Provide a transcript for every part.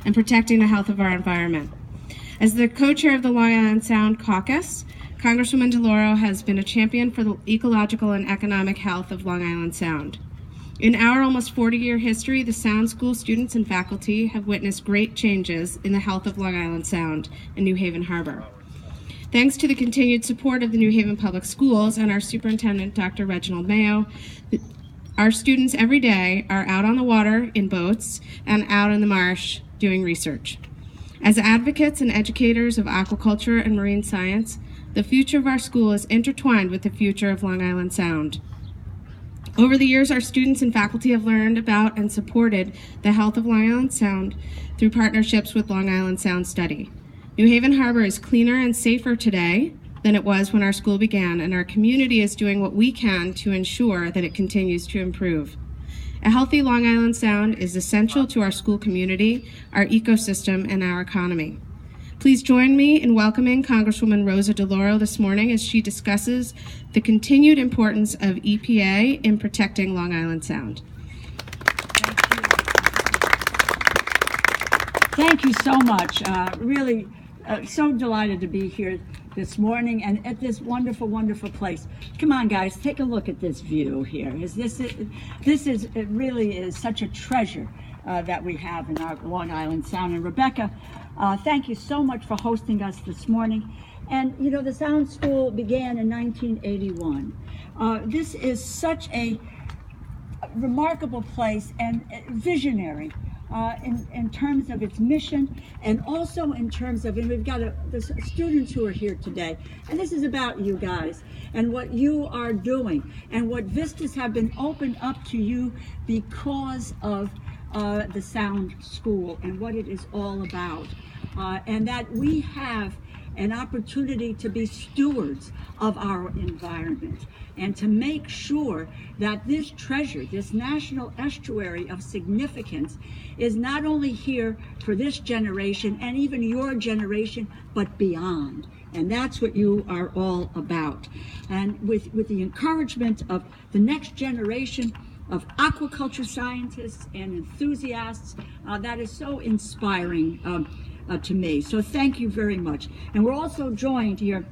and protecting the health of our environment. As the co-chair of the Long Island Sound Caucus, Congresswoman DeLauro has been a champion for the ecological and economic health of Long Island Sound. In our almost 40-year history, the Sound School students and faculty have witnessed great changes in the health of Long Island Sound and New Haven Harbor. Thanks to the continued support of the New Haven Public Schools and our superintendent, Dr. Reginald Mayo, our students every day are out on the water in boats and out in the marsh doing research. As advocates and educators of aquaculture and marine science, the future of our school is intertwined with the future of Long Island Sound. Over the years, our students and faculty have learned about and supported the health of Long Island Sound through partnerships with Long Island Sound Study. New Haven Harbor is cleaner and safer today than it was when our school began, and our community is doing what we can to ensure that it continues to improve. A healthy Long Island Sound is essential to our school community, our ecosystem, and our economy. Please join me in welcoming Congresswoman Rosa DeLauro this morning as she discusses the continued importance of EPA in protecting Long Island Sound. Thank you so much. Really so delighted to be here this morning and at this wonderful, wonderful place. Come on, guys, take a look at this view here. It really is such a treasure that we have in our Long Island Sound. And Rebecca, thank you so much for hosting us this morning. And you know, the Sound School began in 1981. This is such a remarkable place and visionary in terms of its mission, and also in terms of, and we've got the students who are here today, and this is about you guys and what you are doing and what vistas have been opened up to you because of the Sound School and what it is all about, and that we have an opportunity to be stewards of our environment and to make sure that this treasure, this national estuary of significance, is not only here for this generation and even your generation, but beyond. And that's what you are all about. And with the encouragement of the next generation of aquaculture scientists and enthusiasts, that is so inspiring to me. So thank you very much. And we're also joined here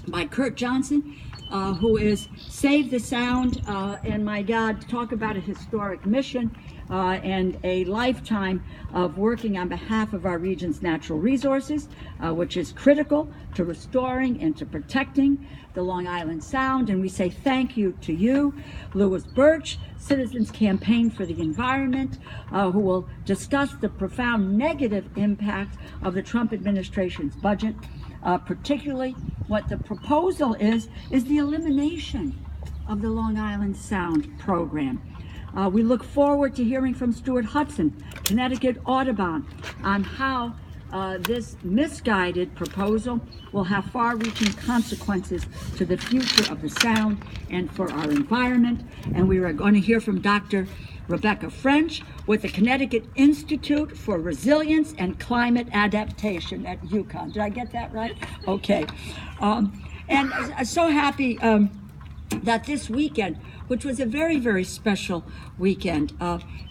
by Kurt Johnson, who is Save the Sound, and my God, talk about a historic mission and a lifetime of working on behalf of our region's natural resources, which is critical to restoring and to protecting the Long Island Sound. And we say thank you to you, Louis Birch, Citizens Campaign for the Environment, who will discuss the profound negative impact of the Trump administration's budget. Particularly what the proposal is the elimination of the Long Island Sound program. We look forward to hearing from Stuart Hudson, Connecticut Audubon, on how this misguided proposal will have far-reaching consequences to the future of the Sound and for our environment. And we are going to hear from Dr. Rebecca French with the Connecticut Institute for Resilience and Climate Adaptation at UConn. Did I get that right? Okay. And I'm so happy that this weekend, which was a very, very special weekend,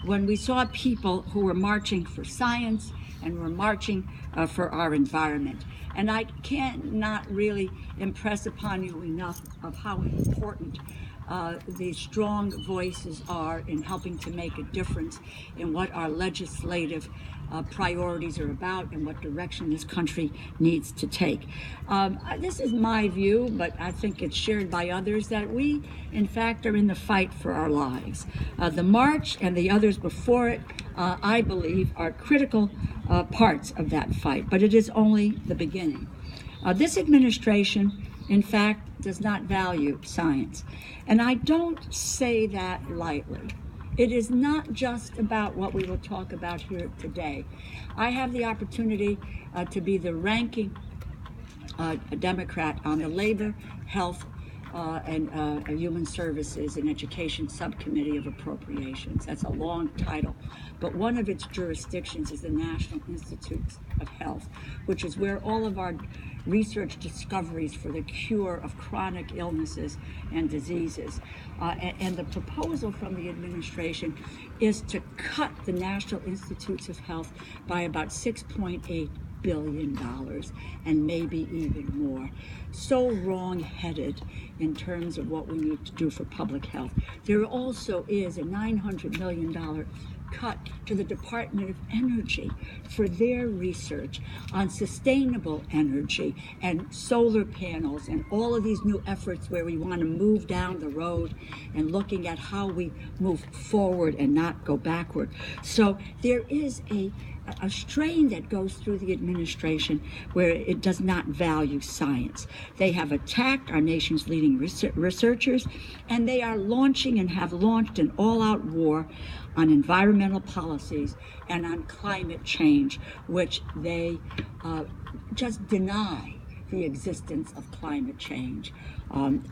when we saw people who were marching for science and were marching for our environment. And I can't not really impress upon you enough of how important these strong voices are in helping to make a difference in what our legislative priorities are about and what direction this country needs to take. This is my view, but I think it's shared by others, that we, in fact, are in the fight for our lives. The march and the others before it, I believe, are critical parts of that fight, but it is only the beginning. This administration, in fact, does not value science. And I don't say that lightly. It is not just about what we will talk about here today. I have the opportunity to be the ranking Democrat on the Labor, Health, and Human Services and Education Subcommittee of Appropriations. That's a long title. But one of its jurisdictions is the National Institutes of Health, which is where all of our research discoveries for the cure of chronic illnesses and diseases. And the proposal from the administration is to cut the National Institutes of Health by about $6.8 billion and maybe even more. So wrong-headed in terms of what we need to do for public health. There also is a $900 million cut to the Department of Energy for their research on sustainable energy and solar panels and all of these new efforts where we want to move down the road and looking at how we move forward and not go backward. So there is a strain that goes through the administration where it does not value science. They have attacked our nation's leading researchers, and they are launching and have launched an all-out war on environmental policies and on climate change, which they just deny the existence of climate change. And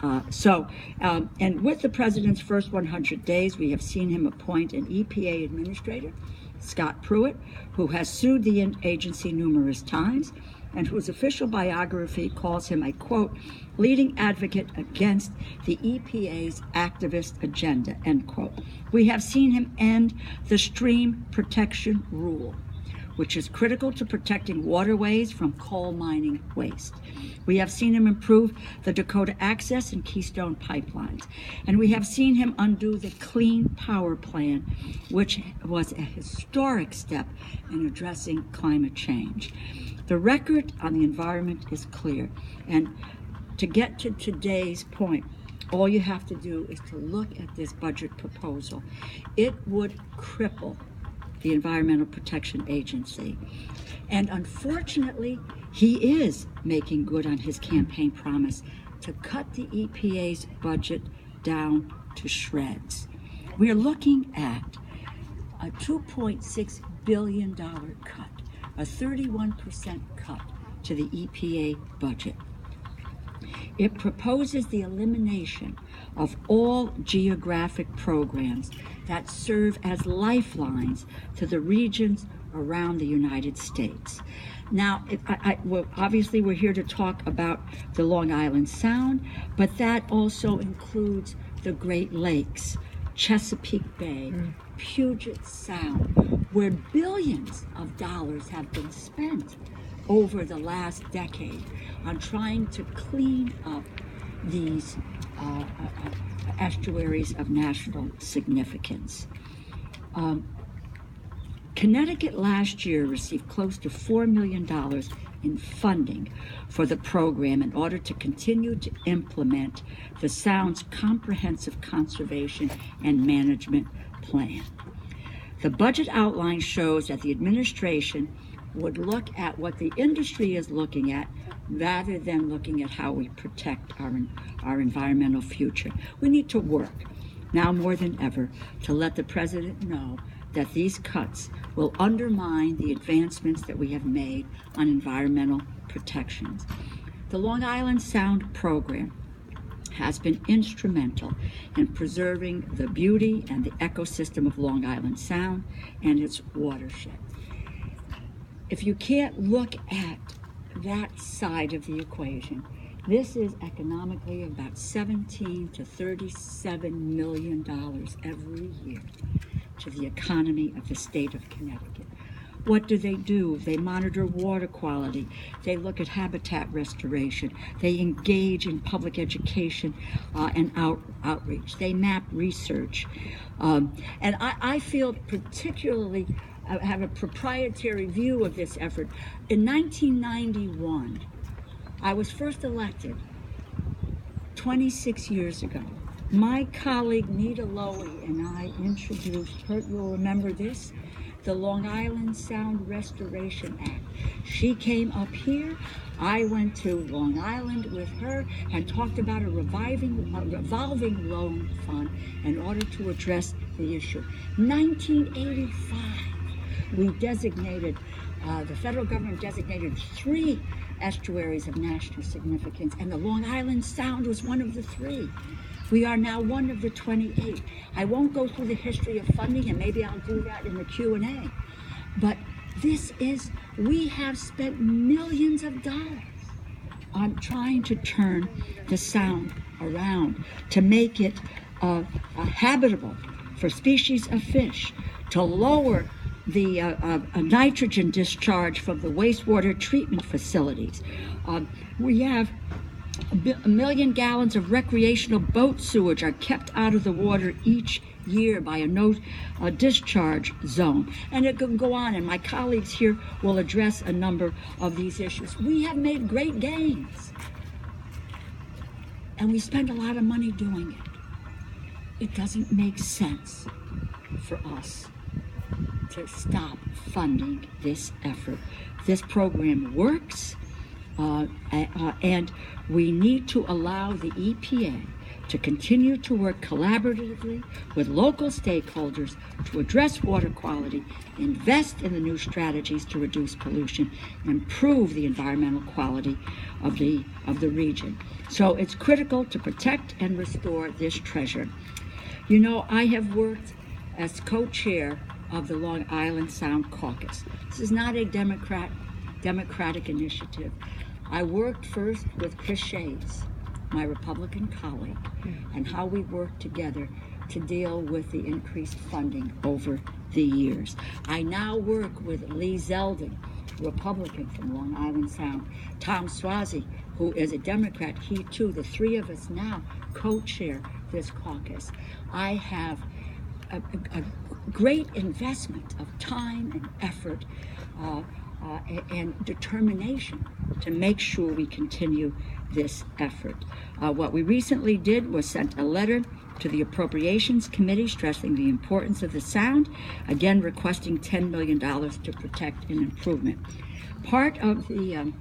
with the president's first 100 days, we have seen him appoint an EPA administrator, Scott Pruitt, who has sued the agency numerous times and whose official biography calls him a, quote, leading advocate against the EPA's activist agenda, end quote. We have seen him end the stream protection rule, which is critical to protecting waterways from coal mining waste. We have seen him improve the Dakota Access and Keystone pipelines. And we have seen him undo the Clean Power Plan, which was a historic step in addressing climate change. The record on the environment is clear. And to get to today's point, all you have to do is to look at this budget proposal. It would cripple the Environmental Protection Agency. And unfortunately, he is making good on his campaign promise to cut the EPA's budget down to shreds. We are looking at a $2.6 billion cut, a 31% cut to the EPA budget. It proposes the elimination of all geographic programs that serve as lifelines to the regions around the United States. Now, well, obviously we're here to talk about the Long Island Sound, but that also includes the Great Lakes, Chesapeake Bay, Puget Sound, where billions of dollars have been spent over the last decade on trying to clean up these estuaries of national significance. Connecticut last year received close to $4 million in funding for the program in order to continue to implement the Sound's comprehensive conservation and management plan. The budget outline shows that the administration would look at what the industry is looking at rather than looking at how we protect our environmental future. We need to work now more than ever to let the president know that these cuts will undermine the advancements that we have made on environmental protections. The Long Island Sound program has been instrumental in preserving the beauty and the ecosystem of Long Island Sound and its watershed. If you can't look at that side of the equation, this is economically about $17 to $37 million every year to the economy of the state of Connecticut. What do? They monitor water quality. They look at habitat restoration. They engage in public education and outreach. They map research. And I feel particularly have a proprietary view of this effort. In 1991, I was first elected 26 years ago. My colleague Nita Lowy and I introduced her, you'll remember this, the Long Island Sound Restoration Act. She came up here, I went to Long Island with her and talked about a revolving loan fund in order to address the issue. 1985, We designated, the federal government designated 3 estuaries of national significance, and the Long Island Sound was one of the 3. We are now one of the 28. I won't go through the history of funding, and maybe I'll do that in the Q&A. But we have spent millions of dollars on trying to turn the Sound around, to make it habitable for species of fish, to lower the nitrogen discharge from the wastewater treatment facilities. We have 1 million gallons of recreational boat sewage are kept out of the water each year by a no discharge zone. And it can go on, and my colleagues here will address a number of these issues. We have made great gains, and we spend a lot of money doing it. It doesn't make sense for us to stop funding this effort. This program works, and we need to allow the EPA to continue to work collaboratively with local stakeholders to address water quality, invest in the new strategies to reduce pollution, and improve the environmental quality of the region. So it's critical to protect and restore this treasure. You know, I have worked as co-chair of the Long Island Sound Caucus. This is not a democratic initiative. I worked first with Chris Shays, my Republican colleague, and how we worked together to deal with the increased funding over the years. I now work with Lee Zeldin, Republican from Long Island Sound, Tom Swazi, who is a Democrat, he too, the 3 of us now co-chair this caucus. I have a great investment of time and effort and determination to make sure we continue this effort. What we recently did was sent a letter to the Appropriations Committee stressing the importance of the Sound, again requesting $10 million to protect and improvement. Part of the,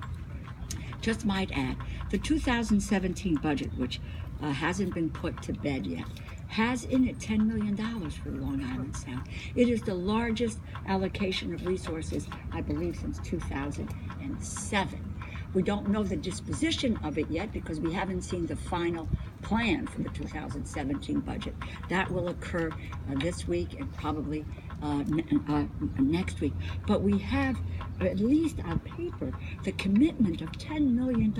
just might add, the 2017 budget, which hasn't been put to bed yet, has in it $10 million for the Long Island Sound. It is the largest allocation of resources, I believe, since 2007. We don't know the disposition of it yet because we haven't seen the final plan for the 2017 budget. That will occur this week and probably next week. But we have, at least on paper, the commitment of $10 million,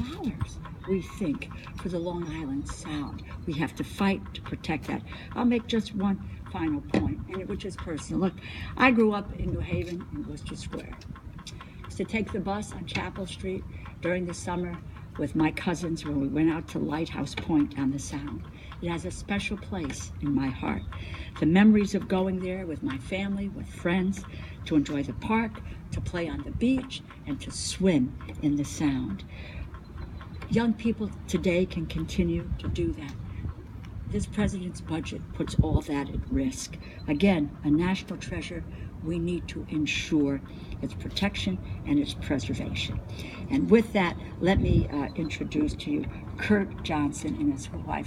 we think, for the Long Island Sound. We have to fight to protect that. I'll make just one final point, which is personal. Look, I grew up in New Haven in Worcester Square. I used to take the bus on Chapel Street during the summer with my cousins when we went out to Lighthouse Point on the Sound. It has a special place in my heart. The memories of going there with my family, with friends, to enjoy the park, to play on the beach, and to swim in the Sound. Young people today can continue to do that. This president's budget puts all that at risk. Again, a national treasure. We need to ensure its protection and its preservation. And with that, let me introduce to you Kurt Johnson and his wife,